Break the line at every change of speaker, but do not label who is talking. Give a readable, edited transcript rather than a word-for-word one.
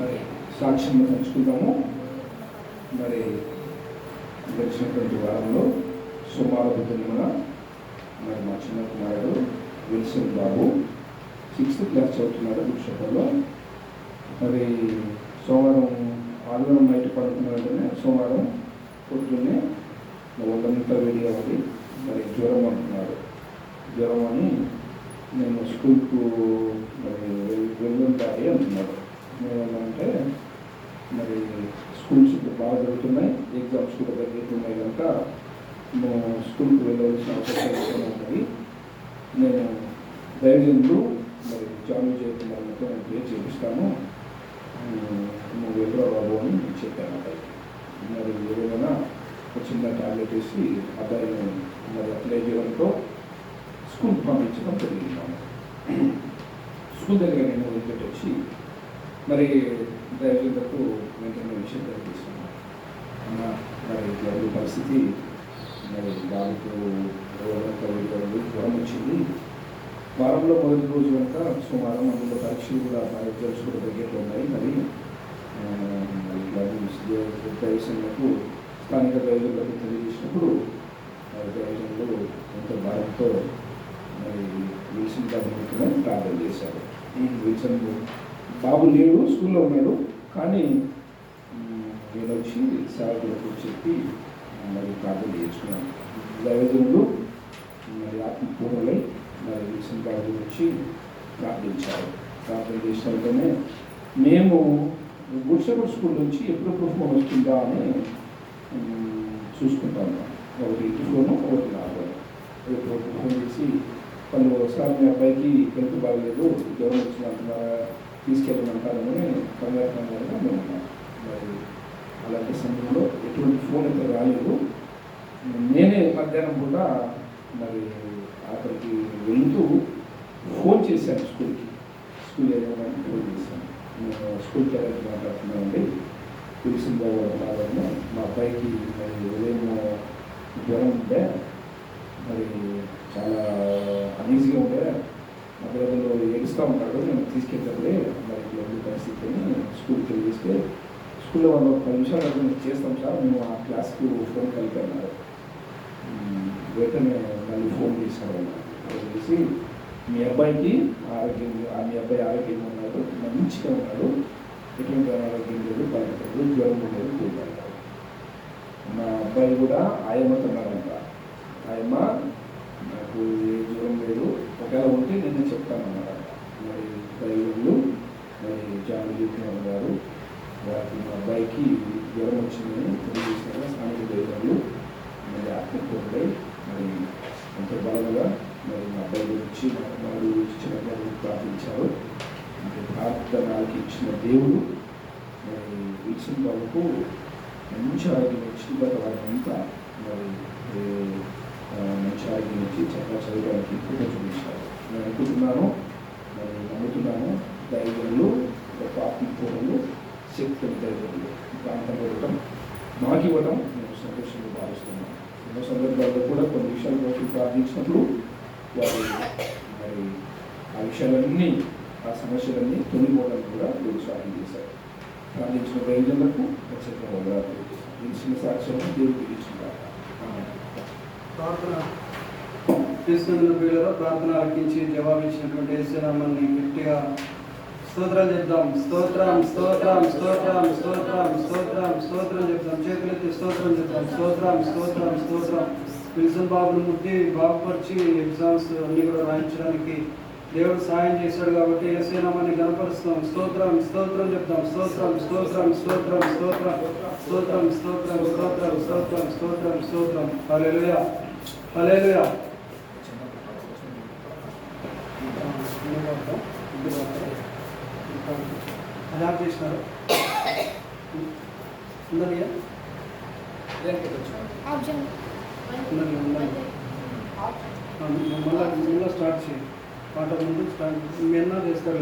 మరి సాక్ష్యంలో పంచుకుందాము. మరి గడిచినటువంటి వారంలో సోమవారం దినమున మరి మా చిన్న కుమారుడు విల్సన్ బాబు 6th క్లాస్ చదువుతున్నాడు బుక్షపల్లో. మరి సోమవారం ఆదివారం నైట్ పడుకున్న వెంటనే సోమవారం పొద్దున్నే ఒళ్ళంతా వేడి అవ్వాలి, మరి జ్వరం అంటున్నాడు. జ్వరం అని నేను స్కూల్కు మరి వెళ్ళుంటాయి అంటున్నాడు. నేనేమంటే మరి స్కూల్స్ బాగా జరుగుతున్నాయి, ఎగ్జామ్స్ కూడా దగ్గరున్నాయి కనుక మేము స్కూల్కి వెళ్ళవలసిన అవసరం ఉన్నది. నేను దైవజనులు మరి జాయిన్ చేయకుండా పే చేపిస్తాను, నువ్వు వెళ్ళరా బాబు అని చెప్పాను అబ్బాయికి. మరి ఏదైనా ఒక చిన్న టాబ్లెట్ వేసి అబ్బాయిని మరి అప్లై చేయడంతో స్కూల్కి పంపించడం జరిగిందాము. స్కూల్ దగ్గర నేను వదిలిపెట్టి వచ్చి మరి దైవజనులకు వెంటనే విషయం తెలిపిస్తున్నాను. అన్న మరి జరుగు పరిస్థితి మరి బాబుకు జ్వరం వచ్చింది. వారంలో మొదటి రోజు కనుక సోమవారం, అందులో పరీక్షలు కూడా ఎగ్జామ్స్ కూడా దగ్గరలో ఉన్నాయి. మరి దైవజనులకు స్థానిక దైవజనులకు తెలియజేసినప్పుడు మరి దైవజనులు ఎంతో భారంతో మరి విల్సన్ బాబు ప్రార్థన చేశారు. విల్సన్ బాబు లేడు, స్కూల్లో ఉన్నాడు, కానీ నేను వచ్చి సేవకులకు చెప్పి మరి ప్రార్థన చేసుకున్నాను. దైవజనులు మరి ఆత్మపూర్ణులై మరి విల్సన్ బాబు వచ్చి ప్రార్థించారు. ప్రార్థన చేసినట్టుగానే మేము గుడ్సెపూర్ స్కూల్ నుంచి ఎప్పుడెప్పుడు ఫోన్ వస్తుందా అని చూసుకుంటాము. ఒకటి ఇంటి ఫోను, ఒకటి నా ఫోను. ఎప్పుడు ఫోన్ చేసి వాళ్ళు ఒకసారి మీ అబ్బాయికి హెల్త్ బాగలేదు, జ్వరం వచ్చినంటున్నారా, తీసుకెళ్ళమంటారని కంగారుగా మేము ఉన్నాం. మరి అలాంటి సమయంలో ఎటువంటి ఫోన్ అయితే రాలేదు. నేనే మధ్యాహ్నం కూడా మరి అక్కడికి వెళుతూ ఫోన్ చేశాను స్కూల్కి. స్కూల్ ఏదైనా ఫోన్ చేశాను. నేను స్కూల్కి వెళ్ళి మాట్లాడుతున్నానండి, విల్సన్ బాబు మాట్లాడిన మా అబ్బాయికి మరి ఉదయం జ్వరం ఉంటే మరి చాలా అనీజీగా ఉంటే మధ్యలో ఏడుస్తూ ఉంటాడు, నేను తీసుకెళ్తే మరి ఎన్ని పరిస్థితిని స్కూల్కి వెళ్ళిస్తే స్కూల్లో వాళ్ళు 10 నిమిషాలు చేస్తాం సార్, మేము ఆ క్లాస్కి ఫోన్ కలిపారు. వెంటనే మళ్ళీ ఫోన్ చేశారు. ఫోన్ చేసి మీ అబ్బాయికి మీ అబ్బాయి ఆరోగ్యంగా ఉన్నాడు, మంచిగా ఉన్నాడు, ఎటువంటి అనారోగ్యం లేదు, పలుకుతాడు, జ్వరం ఉండేది కూర్చుంటాడు. మా అబ్బాయి కూడా ఆయమ్మతో ఉన్నారంట. ఆయమ్మ నాకు ఏ జ్వరం లేదు, ఒకవేళ ఉంటే నేను చెప్తానన్నారంట. మరి దైవజనులు మరి జాన్ గారు వారికి మా అబ్బాయికి జ్వరం వచ్చిందని తెలియజేసిన స్థానిక దైవజనులు మరి ఆత్మకూరుపై మరి ఎంతో బలంగా మరి మా అబ్బాయి గురించి మాకు ఇచ్చిన ప్రార్థించారు. అంటే ప్రార్థనకి ఇచ్చిన దేవుడు మరి విల్సన్ బాబుకు మంచి ఆరోగ్యం ఇచ్చిన వారంతా మరి మంచి ఆరోగ్యం ఇచ్చి చక్కగా చదవడానికి కృప చూపించారు. నేను అనుకుంటున్నాను, మరి నమ్ముతున్నాను, దైవజనులు గొప్ప ఆత్మపూర్ణులు, శక్తి దైవజనులు ప్రాంతంలో ఇవ్వటం మాకు ఇవ్వటం నేను సంతోషంగా భావిస్తున్నాను. ఎన్నో సందర్భాల్లో కూడా కొన్ని విషయాల కోసం ప్రార్థించినప్పుడు వారు మరి ఆ విషయాలన్నీ, ఆ సమస్యలన్నీ తొలిపోవడానికి కూడా దేవుడు సాయం చేశారు. ప్రార్థించిన దైవజనులకు ఖచ్చితంగా వదలాలి. ఇచ్చిన సాక్ష్యం దేవుడికి ఇచ్చిన
ప్రార్థన తీసుకున్న వీళ్ళలో ప్రార్థన ఆలకించి జవాబిచ్చినటువంటి యేసునామాన్ని గట్టిగా స్తోత్రాలు చెప్దాం. స్తోత్రం స్తోత్రం స్తోత్రం స్తోత్రం స్తోత్రం స్తోత్రం చెప్తాం. చేతులెత్తి స్తోత్రం చెప్తాం. స్తోత్రం స్తోత్రం స్తోత్రం. విల్సన్ బాబును ముట్టి బాగుపరిచి ఎగ్జామ్స్ అన్నీ కూడా రాయించడానికి దేవుడు సాయం చేశాడు కాబట్టి యేసునామాన్ని గణపరుస్తాం. స్తోత్రం స్తోత్రం చెప్తాం. స్తోత్రం స్తోత్రం స్తోత్రం స్తోత్రం స్తోత్రం స్తోత్రం స్తోత్రం స్తోత్రం స్తోత్రం స్తోత్రం. హల్లెలూయా హల్లెలూయా. అలా చేసినారు ఉన్నది మళ్ళీ స్టార్ట్ చేయండి. పాట ముందు స్టార్ట్ మీ అన్న చేస్తారు.